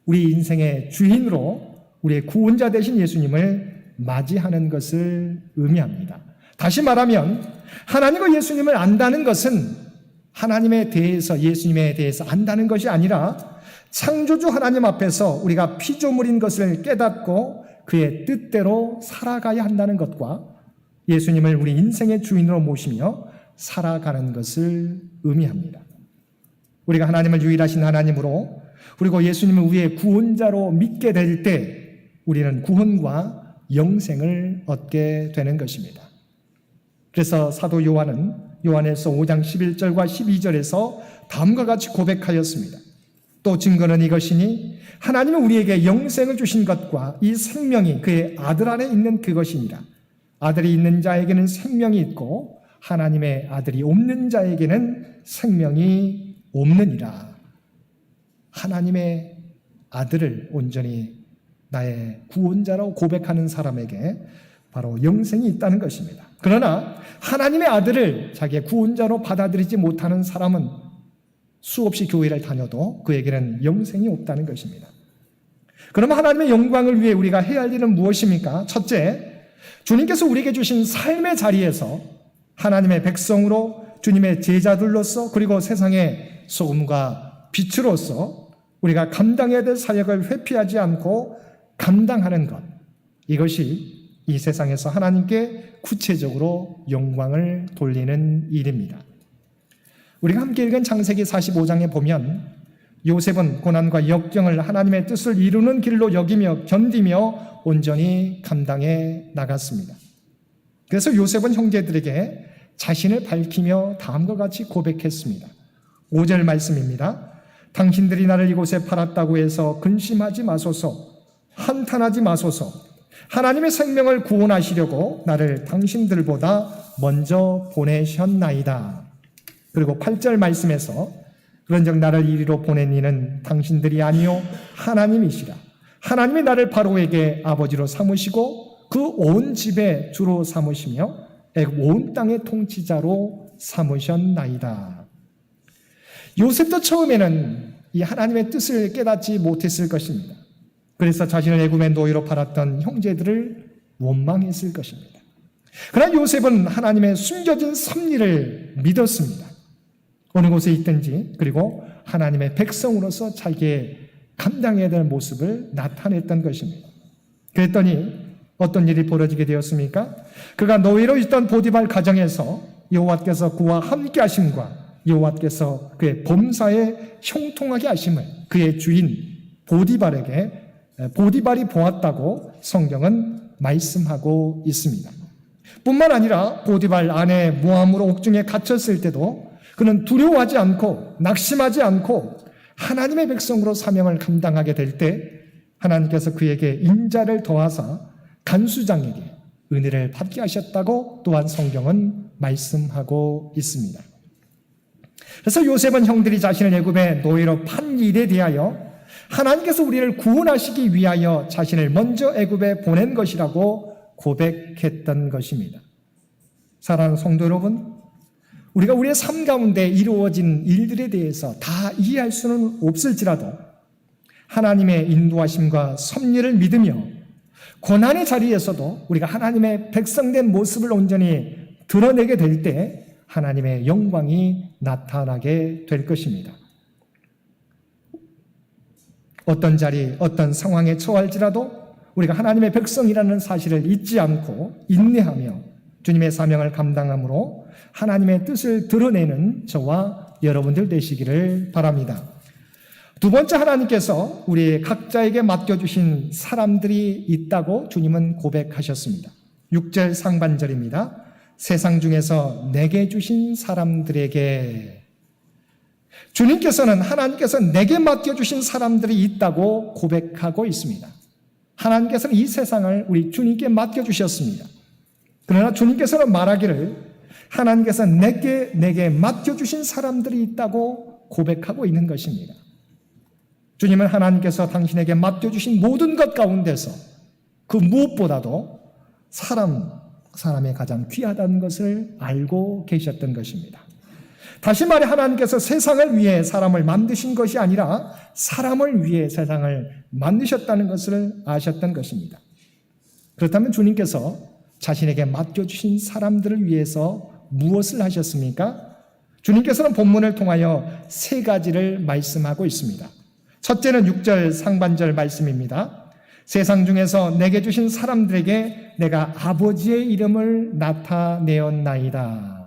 우리 인생의 주인으로 우리의 구원자 되신 예수님을 맞이하는 것을 의미합니다. 다시 말하면 하나님과 예수님을 안다는 것은 하나님에 대해서 예수님에 대해서 안다는 것이 아니라 창조주 하나님 앞에서 우리가 피조물인 것을 깨닫고 그의 뜻대로 살아가야 한다는 것과 예수님을 우리 인생의 주인으로 모시며 살아가는 것을 의미합니다. 우리가 하나님을 유일하신 하나님으로 그리고 예수님을 우리의 구원자로 믿게 될 때 우리는 구원과 영생을 얻게 되는 것입니다. 그래서 사도 요한은 요한에서 5장 11절과 12절에서 다음과 같이 고백하였습니다. 또 증거는 이것이니 하나님은 우리에게 영생을 주신 것과 이 생명이 그의 아들 안에 있는 그것이니라. 아들이 있는 자에게는 생명이 있고 하나님의 아들이 없는 자에게는 생명이 없느니라. 하나님의 아들을 온전히 나의 구원자라고 고백하는 사람에게 바로 영생이 있다는 것입니다. 그러나 하나님의 아들을 자기의 구원자로 받아들이지 못하는 사람은 수없이 교회를 다녀도 그에게는 영생이 없다는 것입니다. 그럼 하나님의 영광을 위해 우리가 해야 할 일은 무엇입니까? 첫째, 주님께서 우리에게 주신 삶의 자리에서 하나님의 백성으로 주님의 제자들로서 그리고 세상의 소금과 빛으로서 우리가 감당해야 될 사역을 회피하지 않고 감당하는 것, 이것이 이 세상에서 하나님께 구체적으로 영광을 돌리는 일입니다. 우리가 함께 읽은 창세기 45장에 보면 요셉은 고난과 역경을 하나님의 뜻을 이루는 길로 여기며 견디며 온전히 감당해 나갔습니다. 그래서 요셉은 형제들에게 자신을 밝히며 다음과 같이 고백했습니다. 5절 말씀입니다. 당신들이 나를 이곳에 팔았다고 해서 근심하지 마소서, 한탄하지 마소서. 하나님의 생명을 구원하시려고 나를 당신들보다 먼저 보내셨나이다. 그리고 8절 말씀에서 그런즉 나를 이리로 보낸 이는 당신들이 아니요 하나님이시라. 하나님이 나를 바로에게 아버지로 삼으시고 그 온 집의 주로 삼으시며 온 땅의 통치자로 삼으셨나이다. 요셉도 처음에는 이 하나님의 뜻을 깨닫지 못했을 것입니다. 그래서 자신을 애굽의 노예로 팔았던 형제들을 원망했을 것입니다. 그러나 요셉은 하나님의 숨겨진 섭리를 믿었습니다. 어느 곳에 있든지 그리고 하나님의 백성으로서 자기의 감당해야 될 모습을 나타냈던 것입니다. 그랬더니 어떤 일이 벌어지게 되었습니까? 그가 노예로 있던 보디발 가정에서 여호와께서 그와 함께 하심과 여호와께서 그의 범사에 형통하게 하심을 그의 주인 보디발이 보았다고 성경은 말씀하고 있습니다. 뿐만 아니라 보디발 아내 모함으로 옥중에 갇혔을 때도 그는 두려워하지 않고 낙심하지 않고 하나님의 백성으로 사명을 감당하게 될 때 하나님께서 그에게 인자를 더하사 간수장에게 은혜를 받게 하셨다고 또한 성경은 말씀하고 있습니다. 그래서 요셉은 형들이 자신을 애굽의 노예로 판 일에 대하여 하나님께서 우리를 구원하시기 위하여 자신을 먼저 애굽에 보낸 것이라고 고백했던 것입니다. 사랑하는 성도 여러분, 우리가 우리의 삶 가운데 이루어진 일들에 대해서 다 이해할 수는 없을지라도 하나님의 인도하심과 섭리를 믿으며 고난의 자리에서도 우리가 하나님의 백성된 모습을 온전히 드러내게 될 때 하나님의 영광이 나타나게 될 것입니다. 어떤 자리, 어떤 상황에 처할지라도 우리가 하나님의 백성이라는 사실을 잊지 않고 인내하며 주님의 사명을 감당함으로 하나님의 뜻을 드러내는 저와 여러분들 되시기를 바랍니다. 두 번째, 하나님께서 우리 각자에게 맡겨주신 사람들이 있다고 주님은 고백하셨습니다. 6절 상반절입니다. 세상 중에서 내게 주신 사람들에게, 주님께서는 하나님께서 내게 맡겨주신 사람들이 있다고 고백하고 있습니다. 하나님께서는 이 세상을 우리 주님께 맡겨주셨습니다. 그러나 주님께서는 말하기를 하나님께서 내게 맡겨주신 사람들이 있다고 고백하고 있는 것입니다. 주님은 하나님께서 당신에게 맡겨주신 모든 것 가운데서 그 무엇보다도 사람의 가장 귀하다는 것을 알고 계셨던 것입니다. 다시 말해 하나님께서 세상을 위해 사람을 만드신 것이 아니라 사람을 위해 세상을 만드셨다는 것을 아셨던 것입니다. 그렇다면 주님께서 자신에게 맡겨주신 사람들을 위해서 무엇을 하셨습니까? 주님께서는 본문을 통하여 세 가지를 말씀하고 있습니다. 첫째는 6절 상반절 말씀입니다. 세상 중에서 내게 주신 사람들에게 내가 아버지의 이름을 나타내었나이다.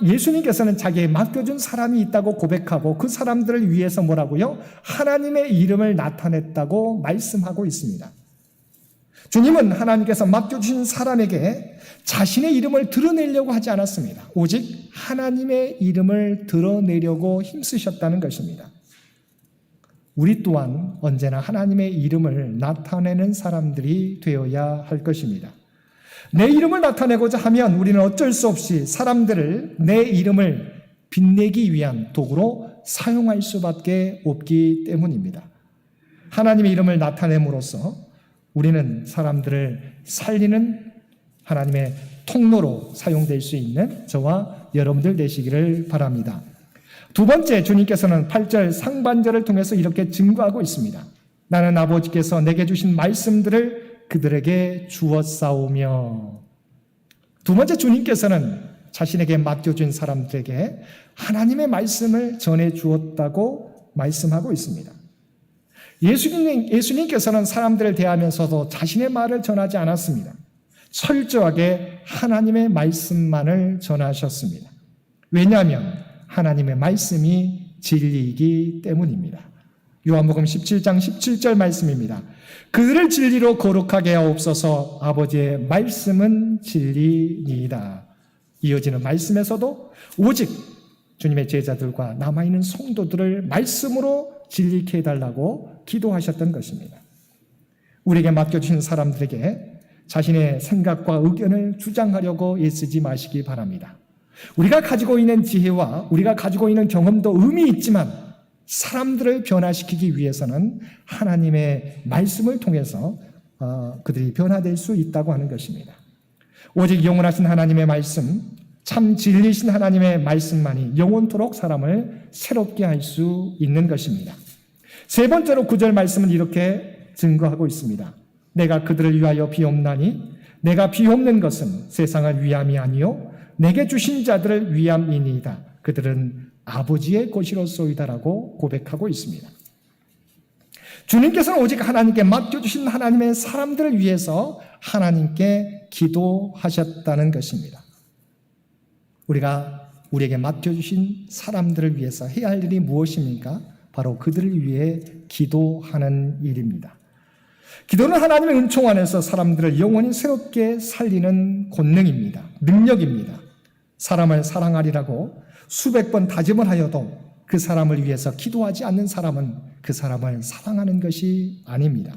예수님께서는 자기의 맡겨준 사람이 있다고 고백하고 그 사람들을 위해서 뭐라고요? 하나님의 이름을 나타냈다고 말씀하고 있습니다. 주님은 하나님께서 맡겨주신 사람에게 자신의 이름을 드러내려고 하지 않았습니다. 오직 하나님의 이름을 드러내려고 힘쓰셨다는 것입니다. 우리 또한 언제나 하나님의 이름을 나타내는 사람들이 되어야 할 것입니다. 내 이름을 나타내고자 하면 우리는 어쩔 수 없이 사람들을 내 이름을 빛내기 위한 도구로 사용할 수밖에 없기 때문입니다. 하나님의 이름을 나타냄으로써 우리는 사람들을 살리는 하나님의 통로로 사용될 수 있는 저와 여러분들 되시기를 바랍니다. 두 번째, 주님께서는 8절 상반절을 통해서 이렇게 증거하고 있습니다. 나는 아버지께서 내게 주신 말씀들을 그들에게 주었사오며. 두 번째, 주님께서는 자신에게 맡겨준 사람들에게 하나님의 말씀을 전해 주었다고 말씀하고 있습니다. 예수님께서는 사람들을 대하면서도 자신의 말을 전하지 않았습니다. 철저하게 하나님의 말씀만을 전하셨습니다. 왜냐하면 하나님의 말씀이 진리이기 때문입니다. 요한복음 17장 17절 말씀입니다. 그들을 진리로 거룩하게 하옵소서. 아버지의 말씀은 진리니이다. 이어지는 말씀에서도 오직 주님의 제자들과 남아있는 성도들을 말씀으로 진리케 해달라고 기도하셨던 것입니다. 우리에게 맡겨주신 사람들에게 자신의 생각과 의견을 주장하려고 애쓰지 마시기 바랍니다. 우리가 가지고 있는 지혜와 우리가 가지고 있는 경험도 의미 있지만 사람들을 변화시키기 위해서는 하나님의 말씀을 통해서 그들이 변화될 수 있다고 하는 것입니다. 오직 영원하신 하나님의 말씀, 참 진리신 하나님의 말씀만이 영원토록 사람을 새롭게 할 수 있는 것입니다. 세 번째로 9절 말씀은 이렇게 증거하고 있습니다. 내가 그들을 위하여 비옵나니 내가 비옵는 것은 세상을 위함이 아니요 내게 주신 자들을 위함이니이다. 그들은 아버지의 것이로소이다라고 고백하고 있습니다. 주님께서는 오직 하나님께 맡겨주신 하나님의 사람들을 위해서 하나님께 기도하셨다는 것입니다. 우리에게 맡겨주신 사람들을 위해서 해야 할 일이 무엇입니까? 바로 그들을 위해 기도하는 일입니다. 기도는 하나님의 은총 안에서 사람들을 영원히 새롭게 살리는 권능입니다. 능력입니다. 사람을 사랑하리라고 수백 번 다짐을 하여도 그 사람을 위해서 기도하지 않는 사람은 그 사람을 사랑하는 것이 아닙니다.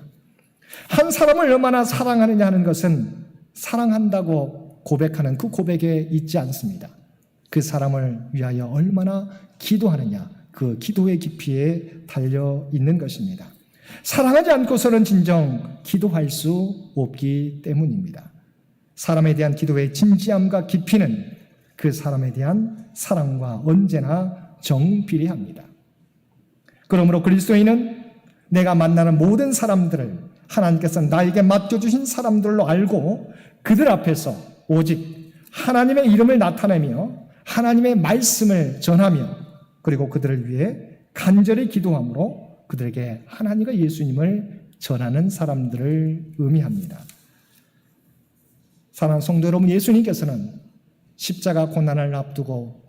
한 사람을 얼마나 사랑하느냐 하는 것은 사랑한다고 고백하는 그 고백에 있지 않습니다. 그 사람을 위하여 얼마나 기도하느냐, 그 기도의 깊이에 달려 있는 것입니다. 사랑하지 않고서는 진정 기도할 수 없기 때문입니다. 사람에 대한 기도의 진지함과 깊이는 그 사람에 대한 사랑과 언제나 정비례합니다. 그러므로 그리스도인은 내가 만나는 모든 사람들을 하나님께서 나에게 맡겨주신 사람들로 알고 그들 앞에서 오직 하나님의 이름을 나타내며 하나님의 말씀을 전하며 그리고 그들을 위해 간절히 기도함으로 그들에게 하나님과 예수님을 전하는 사람들을 의미합니다. 사랑하는 성도 여러분, 예수님께서는 십자가 고난을 앞두고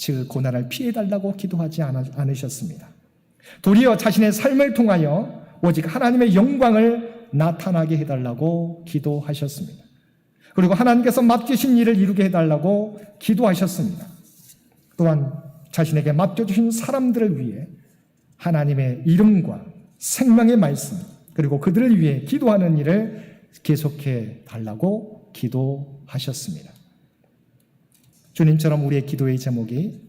그 고난을 피해달라고 기도하지 않으셨습니다. 도리어 자신의 삶을 통하여 오직 하나님의 영광을 나타나게 해달라고 기도하셨습니다. 그리고 하나님께서 맡기신 일을 이루게 해달라고 기도하셨습니다. 또한 자신에게 맡겨주신 사람들을 위해 하나님의 이름과 생명의 말씀 그리고 그들을 위해 기도하는 일을 계속해 달라고 기도하셨습니다. 주님처럼 우리의 기도의 제목이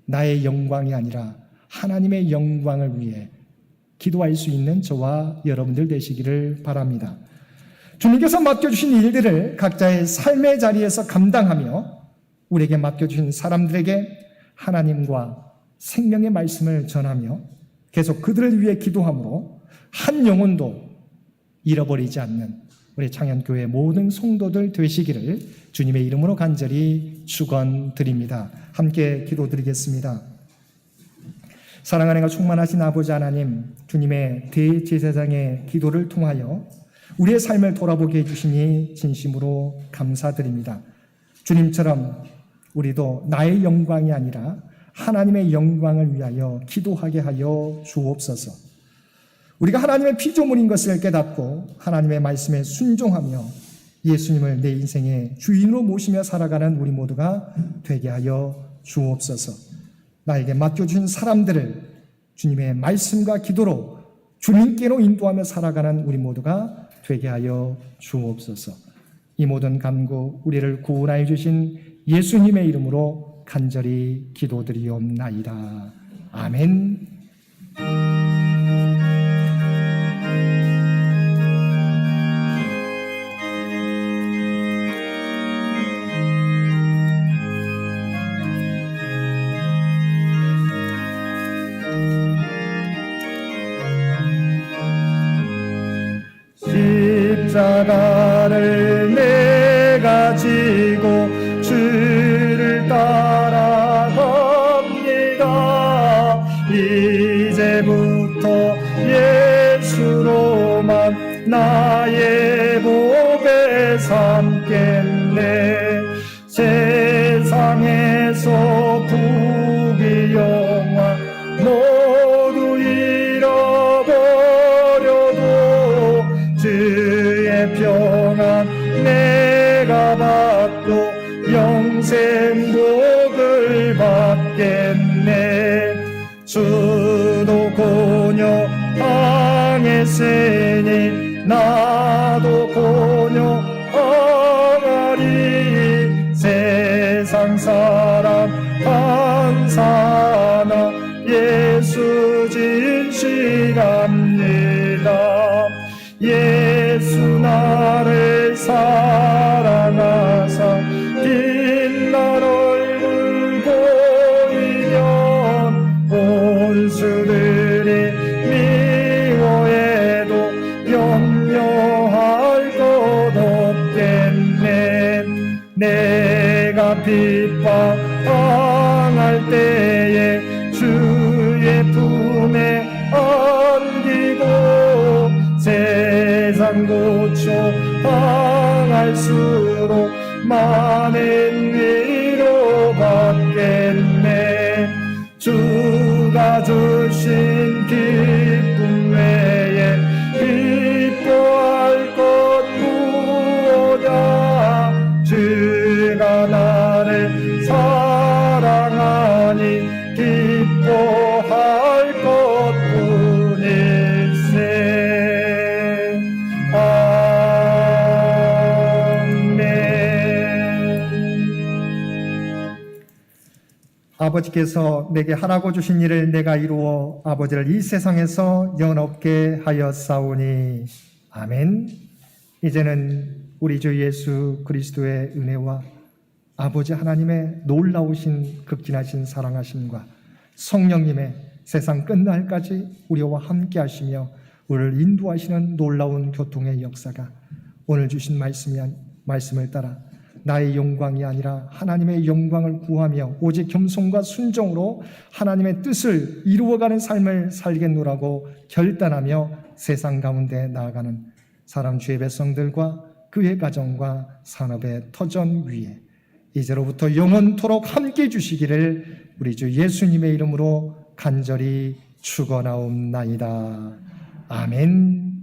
나의 영광이 아니라 하나님의 영광을 위해 기도할 수 있는 저와 여러분들 되시기를 바랍니다. 주님께서 맡겨주신 일들을 각자의 삶의 자리에서 감당하며 우리에게 맡겨주신 사람들에게 하나님과 생명의 말씀을 전하며 계속 그들을 위해 기도함으로 한 영혼도 잃어버리지 않는 우리 창현교회 모든 성도들 되시기를 주님의 이름으로 간절히 축원드립니다. 함께 기도드리겠습니다. 사랑하는 가 충만하신 아버지 하나님, 주님의 대제사장의 기도를 통하여 우리의 삶을 돌아보게 해주시니 진심으로 감사드립니다. 주님처럼 우리도 나의 영광이 아니라 하나님의 영광을 위하여 기도하게 하여 주옵소서. 우리가 하나님의 피조물인 것을 깨닫고 하나님의 말씀에 순종하며 예수님을 내 인생의 주인으로 모시며 살아가는 우리 모두가 되게 하여 주옵소서. 나에게 맡겨주신 사람들을 주님의 말씀과 기도로 주님께로 인도하며 살아가는 우리 모두가 되게 하여 주옵소서. 이 모든 간구 우리를 구원하여 주신 예수님의 이름으로 간절히 기도드리옵나이다. 아멘. 십자가를 내가 지고 주를 따라갑니다. 이제부터 예수로만 나의 복을 삼겠네. 세상에서 부귀 영화 모두 잃어버려도 주의 평안 내가 받고 영생 복을 받겠네. 주도 고녀 당했으니 나도 고녀 당하리. 세상 사람 감사하나 예수 진실합니다. 예수 나를 사랑하사 빛날 얼굴 보이면 원수들이 미워해도 염려할 것 없겠네. 내가 핍박당할 때에 주의 품에 안기고 세상 고초 당할수록 많은 위로 받겠네. 주가 주신 기쁨 외에 기뻐할 것 무엇냐. 주가 나를 사랑하니 기뻐할 것뿐일세. 아멘. 아버지께서 내게 하라고 주신 일을 내가 이루어 아버지를 이 세상에서 영원롭게 하였사오니. 아멘. 이제는 우리 주 예수 그리스도의 은혜와 아버지 하나님의 놀라우신 극진하신 사랑하심과 성령님의 세상 끝날까지 우리와 함께 하시며 우리를 인도하시는 놀라운 교통의 역사가 오늘 주신 말씀을 따라 나의 영광이 아니라 하나님의 영광을 구하며 오직 겸손과 순종으로 하나님의 뜻을 이루어가는 삶을 살겠노라고 결단하며 세상 가운데 나아가는 사람 주의 백성들과 그의 가정과 산업의 터전 위에 이제로부터 영원토록 함께 주시기를 우리 주 예수님의 이름으로 간절히 축원하옵나이다. 아멘.